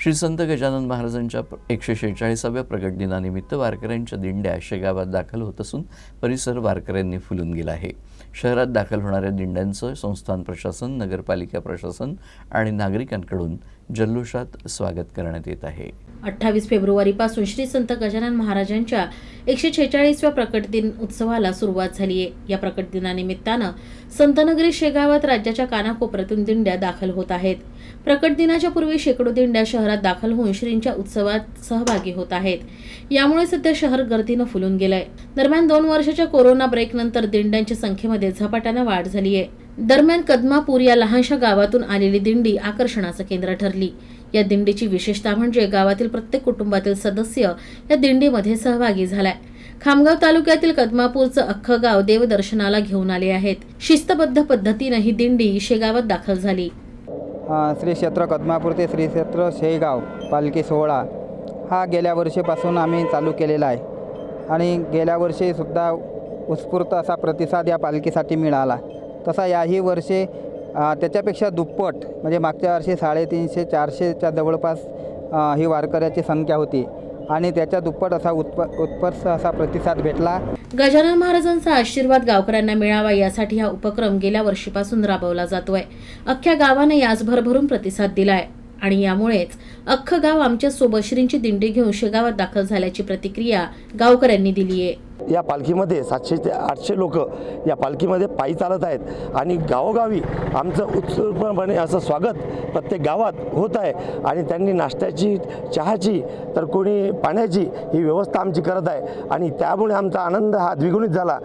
श्री संत गजानन महाराजांच्या 146व्या प्रगट दिनानिमित्त वारकऱ्यांच्या दिंड्या शेगावात दाखल होत असून परिसर वारकऱ्यांनी फुलून गेला आहे। शहरात दाखल होणाऱ्या दिंड्यांचं संस्थान प्रशासन, नगरपालिका प्रशासन आणि नागरिकांकडून जल्लोषात स्वागत करण्यात येत आहे। 28 फेब्रुवारीपासून श्री संत गजानन महाराजांच्या 146व्या प्रकट दिन उत्सवाला सुरुवात झाली आहे। या प्रकट दिनानिमित्तानं संतनगरी शेगावात राज्याच्या कानाकोपऱ्यातून दिंड्या दाखल होत आहेत। प्रकट दिनाच्या पूर्वी शेकडो दिंड्या शहरात दाखल होऊन श्रींच्या उत्सवात सहभागी होत आहेत। यामुळे सध्या शहर गर्दीनं फुलून गेलंय। दरम्यान 2 वर्षाच्या कोरोना ब्रेक नंतर दिंड्यांच्या संख्येमध्ये झपाट्यानं वाढ झाली आहे। दरम्यान कदमापूर या लहानशा गावातून आलेली दिंडी आकर्षणाचं केंद्र ठरली। या दिंडीची विशेषता म्हणजे गावातील प्रत्येक कुटुंबातील सदस्य या दिंडीमध्ये सहभागी झालाय। खामगाव तालुक्यातील कदमापूरचं अख्खं गाव देवदर्शनाला घेऊन आले आहेत। शिस्तबद्ध पद्धतीने ही दिंडी शेगावात दाखल झाली। श्री क्षेत्र कदमापूर ते श्री क्षेत्र शेगाव पालखी सोहळा हा गेल्या वर्षीपासून आम्ही चालू केलेला आहे आणि गेल्या वर्षीसुद्धा उत्स्फूर्त असा प्रतिसाद या पालखीसाठी मिळाला। तसा याही वर्षी त्याच्यापेक्षा दुप्पट म्हणजे मागच्या वर्षी 350-400च्या जवळपास ही वारकऱ्याची संख्या होती आणि त्याच्या दुप्पट असा उत्कर्ष असा प्रतिसाद भेटला। गजानन महाराजांचा आशीर्वाद गावकऱ्यांना मिळावा यासाठी हा उपक्रम गेल्या वर्षीपासून राबवला जातोय। अख्ख्या गावाने यास भरभरून प्रतिसाद दिलाय आणि यामुळेच अख्खं गाव आमच्या सोबत श्रींची दिंडी घेऊन शेगावात दाखल झाल्याची प्रतिक्रिया गावकऱ्यांनी दिली आहे। या पालखीमध्ये 700 ते 800 लोक या पालखीमध्ये पायी चालत आहेत आणि गावोगावी आमचं उत्स्फूर्तपणे असं स्वागत प्रत्येक गावात होत आहे आणि त्यांनी नाश्त्याची, चहाची तर कोणी पाण्याची ही व्यवस्था आमची करत आहे आणि त्यामुळे आमचा आनंद हा द्विगुणित झाला।